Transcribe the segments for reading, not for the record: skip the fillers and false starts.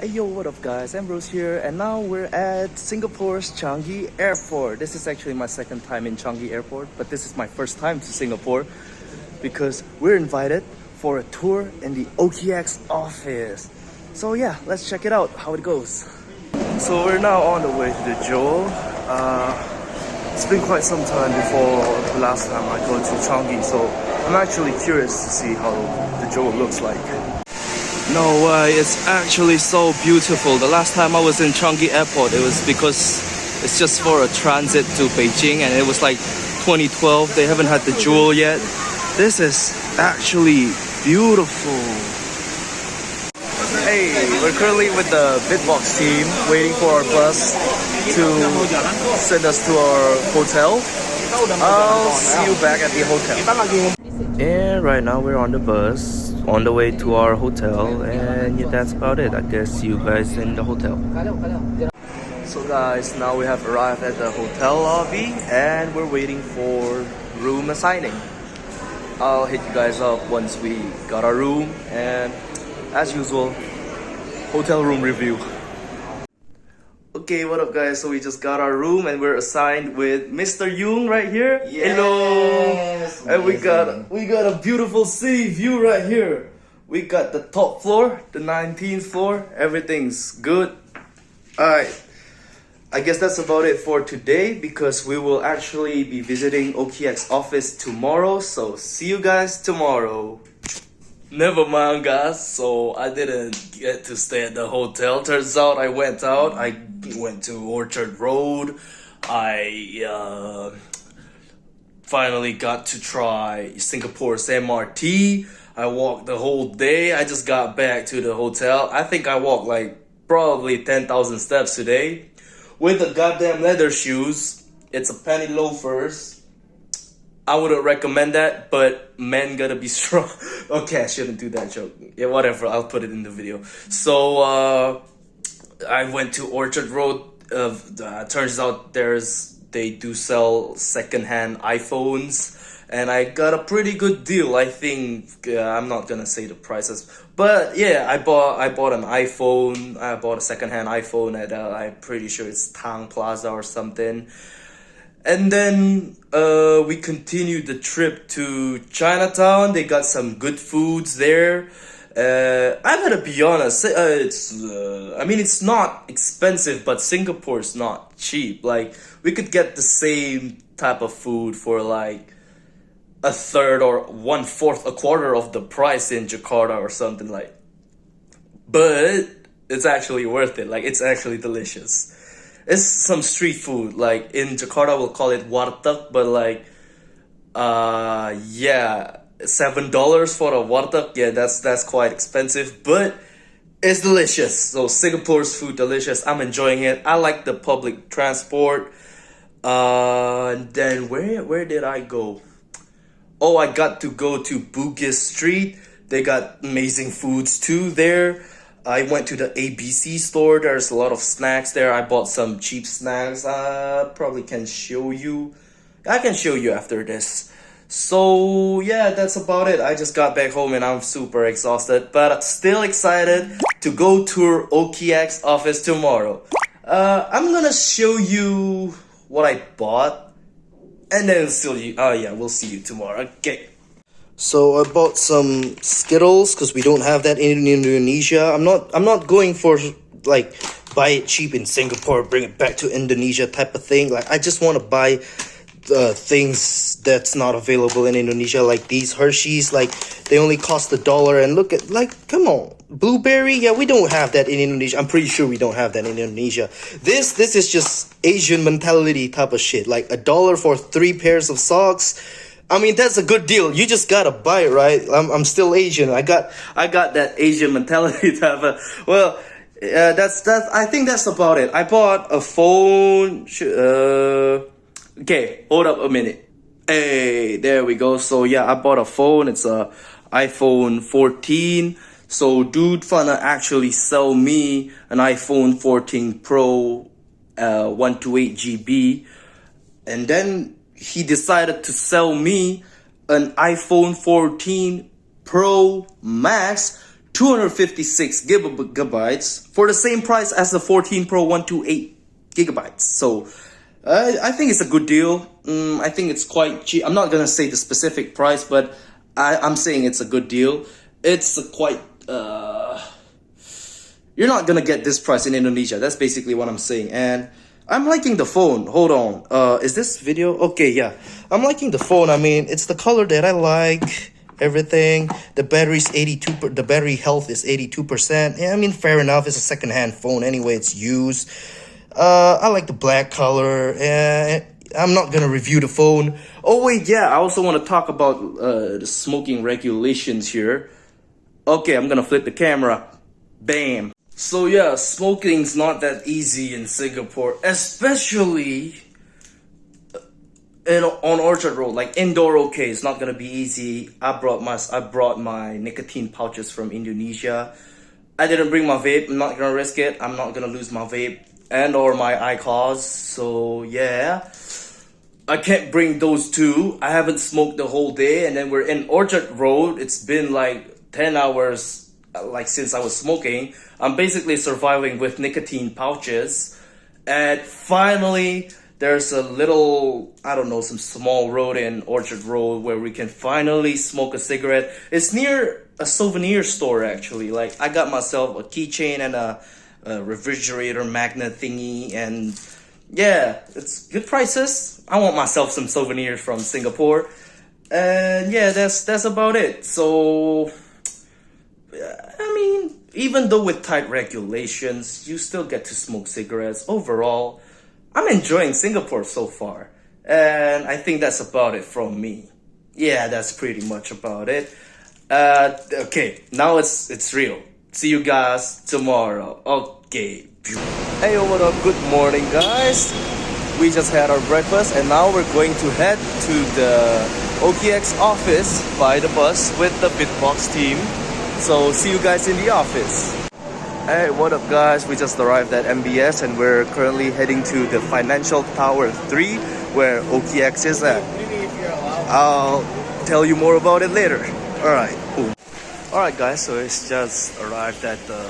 Hey yo, what up guys, Ambrose here, and now we're at Singapore's Changi Airport. This is actually my second time in Changi Airport, but this is my first time to Singapore because we're invited for a tour in the OKX office. So yeah, let's check it out, how it goes. So we're now on the way to the Joel. It's been quite some time before the last time I go to Changi, so I'm actually curious to see how the Joel looks like. No way, it's actually so beautiful. The last time I was in Changi Airport, it was because it's just for a transit to Beijing, and it was like 2012. They haven't had the Jewel yet. This is actually beautiful. Hey, we're currently with the BIDBOX team waiting for our bus to send us to our hotel. I'll see you back at the hotel. And right now we're on the bus, on the way to our hotel, and yeah, that's about it. I guess see you guys in the hotel. So guys, now we have arrived at the hotel lobby and we're waiting for room assigning. I'll hit you guys up once we got our room, and as usual, hotel room review. Okay, what up guys? So we just got our room and we're assigned with Mr. Yoon right here. Yes, hello. And we got a beautiful city view right here. We got the top floor, the 19th floor. Everything's good. Alright. I guess that's about it for today because we will actually be visiting OKX office tomorrow. So see you guys tomorrow. Never mind guys, so I didn't get to stay at the hotel. Turns out I went out. I went to Orchard Road. I finally got to try Singapore's MRT. I walked the whole day. I just got back to the hotel. I think I walked like probably 10,000 steps today with the goddamn leather shoes. It's a penny loafers. I wouldn't recommend that, but men gotta be strong. Okay, I shouldn't do that joke. Yeah, whatever, I'll put it in the video. So, I went to Orchard Road. Turns out they do sell secondhand iPhones, and I got a pretty good deal. I think, I'm not gonna say the prices, but yeah, I bought an iPhone. I bought a secondhand iPhone at, I'm pretty sure it's Tang Plaza or something. And then we continued the trip to Chinatown. They got some good foods there. I'm gonna be honest, it's not expensive, but Singapore's not cheap. Like, we could get the same type of food for like a third or a quarter of the price in Jakarta or something like. But it's actually worth it. Like, it's actually delicious. It's some street food, like in Jakarta we'll call it warteg, but like, yeah, $7 for a warteg, yeah, that's quite expensive, but it's delicious. So Singapore's food delicious, I'm enjoying it. I like the public transport. And then where did I go? Oh, I got to go to Bugis Street. They got amazing foods too there. I went to the ABC store. There's a lot of snacks there. I bought some cheap snacks. Probably can show you. I can show you after this. So yeah, that's about it. I just got back home and I'm super exhausted, but still excited to go tour OKX office tomorrow. I'm gonna show you what I bought, and then we'll see you tomorrow. Okay. So I bought some Skittles because we don't have that in Indonesia. I'm not going for like buy it cheap in Singapore, bring it back to Indonesia type of thing. Like, I just want to buy things that's not available in Indonesia, like these Hershey's. Like, they only cost $1, and look at, like, come on, blueberry. Yeah, we don't have that in Indonesia. I'm pretty sure we don't have that in Indonesia. This is just Asian mentality type of shit. Like, $1 for 3 pairs of socks. I mean, that's a good deal. You just gotta buy it, right? I'm still Asian. I got that Asian mentality type of. Well, that's. I think that's about it. I bought a phone. Okay, hold up a minute. Hey, there we go. So yeah, I bought a phone. It's a iPhone 14. So dude finna actually sell me an iPhone 14 Pro, 128 GB, and then he decided to sell me an iPhone 14 Pro Max 256 gigabytes for the same price as the 14 Pro 128 gigabytes. So I think it's a good deal. I think it's quite cheap. I'm not gonna say the specific price, but I'm saying it's a good deal. It's a quite you're not gonna get this price in Indonesia. That's basically what I'm saying. And I'm liking the phone. Hold on. Is this video? Okay, yeah. I'm liking the phone. I mean, it's the color that I like. Everything. The battery's 82. The battery health is 82%. Yeah, I mean, fair enough. It's a second-hand phone anyway. It's used. I like the black color. I'm not gonna review the phone. Oh wait, yeah. I also want to talk about the smoking regulations here. Okay, I'm gonna flip the camera. Bam. So yeah, smoking's not that easy in Singapore, especially on Orchard Road. Like indoor, okay, it's not gonna be easy. I brought my nicotine pouches from Indonesia. I didn't bring my vape. I'm not gonna risk it. I'm not gonna lose my vape and or my iCause. So yeah, I can't bring those two. I haven't smoked the whole day, and then we're in Orchard Road. It's been like 10 hours. Like since I was smoking, I'm basically surviving with nicotine pouches. And finally, there's a little, I don't know, some small road in Orchard Road where we can finally smoke a cigarette. It's near a souvenir store actually. Like I got myself a keychain and a refrigerator magnet thingy, and yeah, it's good prices. I want myself some souvenirs from Singapore. And yeah, that's about it. So I mean, even though with tight regulations, you still get to smoke cigarettes. Overall, I'm enjoying Singapore so far. And I think that's about it from me. Yeah, that's pretty much about it. Okay, now it's real. See you guys tomorrow. Okay. Hey, what up? Good morning, guys. We just had our breakfast and now we're going to head to the OKX office by the bus with the BIDBOX team. So see you guys in the office. Hey, what up guys? We just arrived at MBS and we're currently heading to the Financial Tower 3 where OKX is at. I'll tell you more about it later. Alright, cool. Alright guys, so it's just arrived at the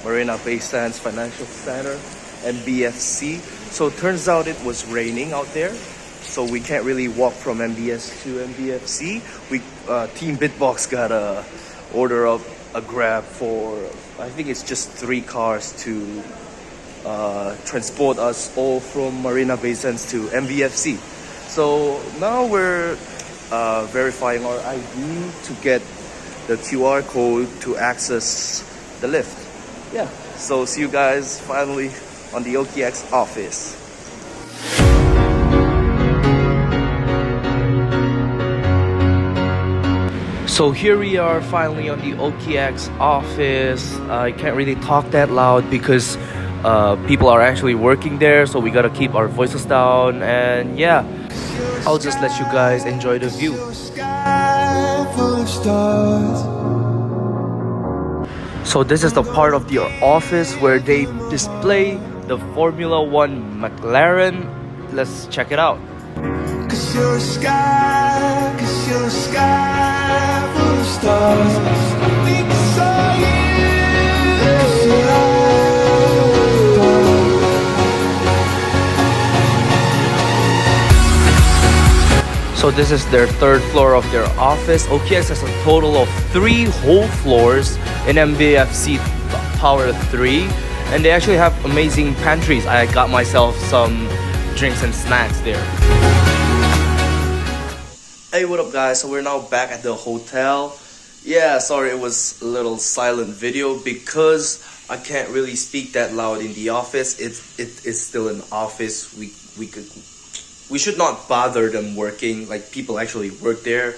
Marina Bay Sands Financial Center, MBFC. So it turns out it was raining out there, so we can't really walk from MBS to MBFC. Team BIDBOX got a order of a Grab for, I think it's just 3 cars to transport us all from Marina Bay Sands to MBFC. So now we're verifying our ID to get the QR code to access the lift. Yeah, so see you guys finally on the OKX office. So here we are finally on the OKX office. I can't really talk that loud because people are actually working there, so we gotta keep our voices down. And yeah, I'll just let you guys enjoy the view. So this is the part of the office where they display the Formula 1 McLaren. Let's check it out. Cause you're a sky, cause you're a sky full of stars. I think I saw you, cause you're So this is their 3rd floor of their office. OKX has a total of 3 whole floors in MBFC Tower 3. And they actually have amazing pantries. I got myself some drinks and snacks there. Hey, what up guys? So we're now back at the hotel. Yeah, sorry it was a little silent video because I can't really speak that loud in the office. It's still an office. We should not bother them working, like people actually work there.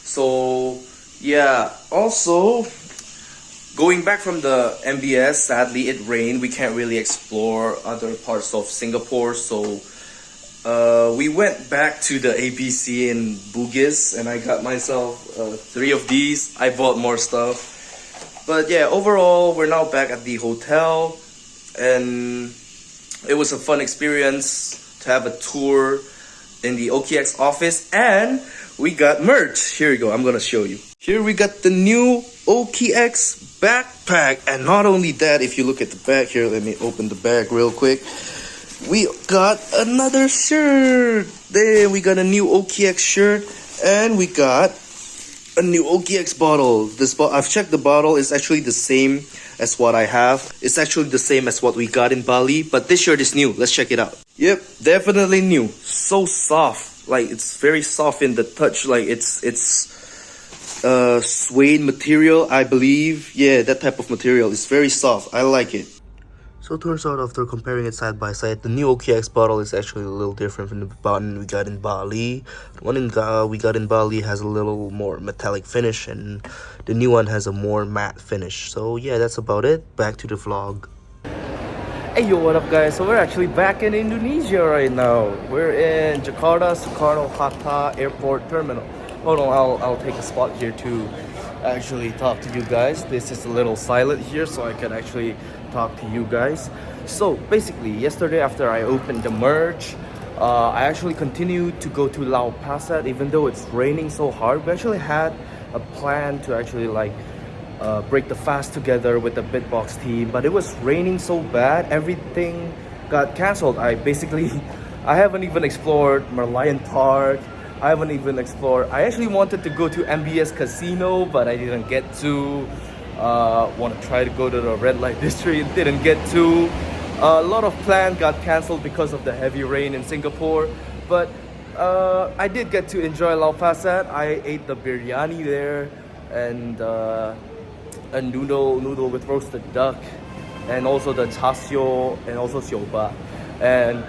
So yeah, also going back from the MBS, sadly it rained. We can't really explore other parts of Singapore, so we went back to the ABC in Bugis and I got myself 3 of these. I bought more stuff. But yeah, overall, we're now back at the hotel and it was a fun experience to have a tour in the OKX office, and we got merch. Here you go, I'm gonna show you. Here we got the new OKX backpack. And not only that, if you look at the back here, let me open the bag real quick. We got another shirt. Then we got a new OKX shirt, and we got a new OKX bottle. I've checked the bottle. It's actually the same as what I have. It's actually the same as what we got in Bali, but this shirt is new. Let's check it out. Yep, definitely new. So soft. Like, it's very soft in the touch. Like, it's suede material, I believe. Yeah, that type of material. It's very soft. I like it. So it turns out, after comparing it side by side, the new OKX bottle is actually a little different from the one we got in Bali. The one we got in Bali has a little more metallic finish, and the new one has a more matte finish. So yeah, that's about it. Back to the vlog. Hey yo, what up guys? So we're actually back in Indonesia right now. We're in Jakarta Soekarno-Hatta Airport Terminal. Hold on, I'll take a spot here to actually talk to you guys. This is a little silent here, so I can actually talk to you guys. So basically, yesterday after I opened the merch, I actually continued to go to Lau Pa Sat even though it's raining so hard. We actually had a plan to actually break the fast together with the BIDBOX team, but it was raining so bad, everything got cancelled. I haven't even explored Merlion Park. I actually wanted to go to MBS Casino, but I didn't get to. Want to try to go to the red light district, didn't get to. A lot of plans got cancelled because of the heavy rain in Singapore, but I did get to enjoy Lau Pa Sat. I ate the biryani there, and a noodle with roasted duck, and also the char siu, and also sioba. And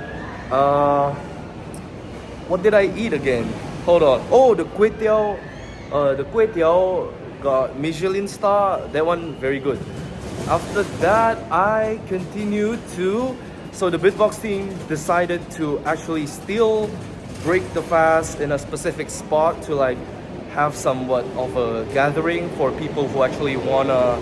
what did I eat again? Hold on. Oh, the kway teow got Michelin star. That one very good. After that, I continued to. So the BIDBOX team decided to actually still break the fast in a specific spot to have somewhat of a gathering for people who actually wanna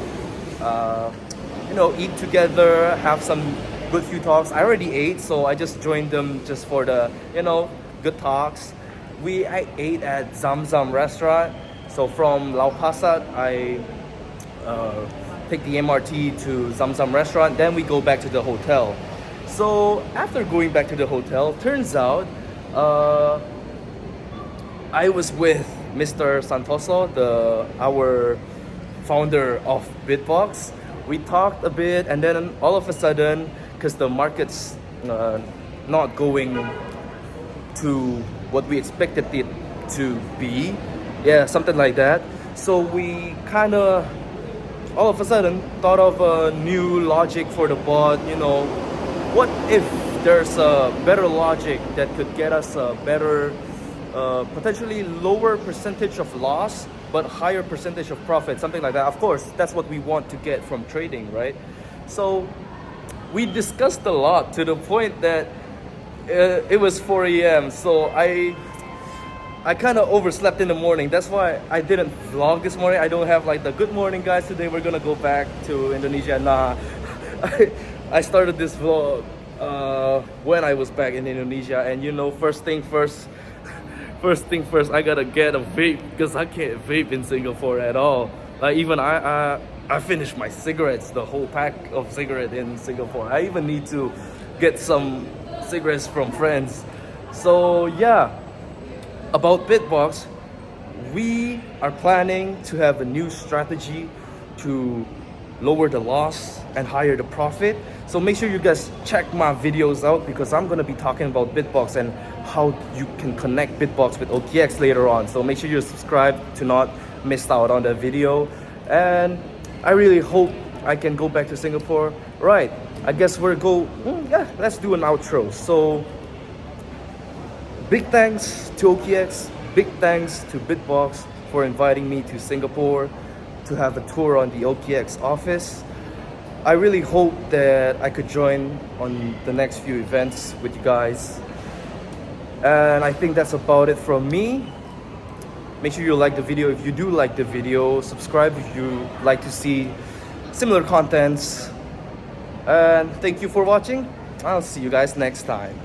eat together, have some good few talks. I already ate, so I just joined them just for the good talks. I ate at Zam restaurant. So from Lau Pa Sat, I take the MRT to Zam restaurant. Then we go back to the hotel. So after going back to the hotel, turns out I was with Mr. Santoso, our founder of BIDBOX. We talked a bit, and then all of a sudden, because the market's not going to what we expected it to be, yeah, something like that. So we kind of all of a sudden thought of a new logic for the bot. What if there's a better logic that could get us a better, potentially lower percentage of loss but higher percentage of profit, something like that. Of course, that's what we want to get from trading, right? So we discussed a lot to the point that it was 4 a.m. So I kind of overslept in the morning. That's why I didn't vlog this morning. I don't have the good morning guys, today we're gonna go back to Indonesia. Nah, I started this vlog when I was back in Indonesia, and first thing first, I gotta get a vape because I can't vape in Singapore at all. Even I finished my cigarettes, the whole pack of cigarette in Singapore. I even need to get some cigarettes from friends. So yeah, about BIDBOX, we are planning to have a new strategy to lower the loss and higher the profit. So make sure you guys check my videos out, because I'm gonna be talking about BIDBOX and how you can connect BIDBOX with OKX later on. So make sure you subscribe to not miss out on that video. And I really hope I can go back to Singapore. Right, I guess let's do an outro. So big thanks to OKX, big thanks to BIDBOX for inviting me to Singapore to have a tour on the OKX office. I really hope that I could join on the next few events with you guys. And I think that's about it from me. Make sure you like the video if you do like the video. Subscribe if you like to see similar contents. And thank you for watching. I'll see you guys next time.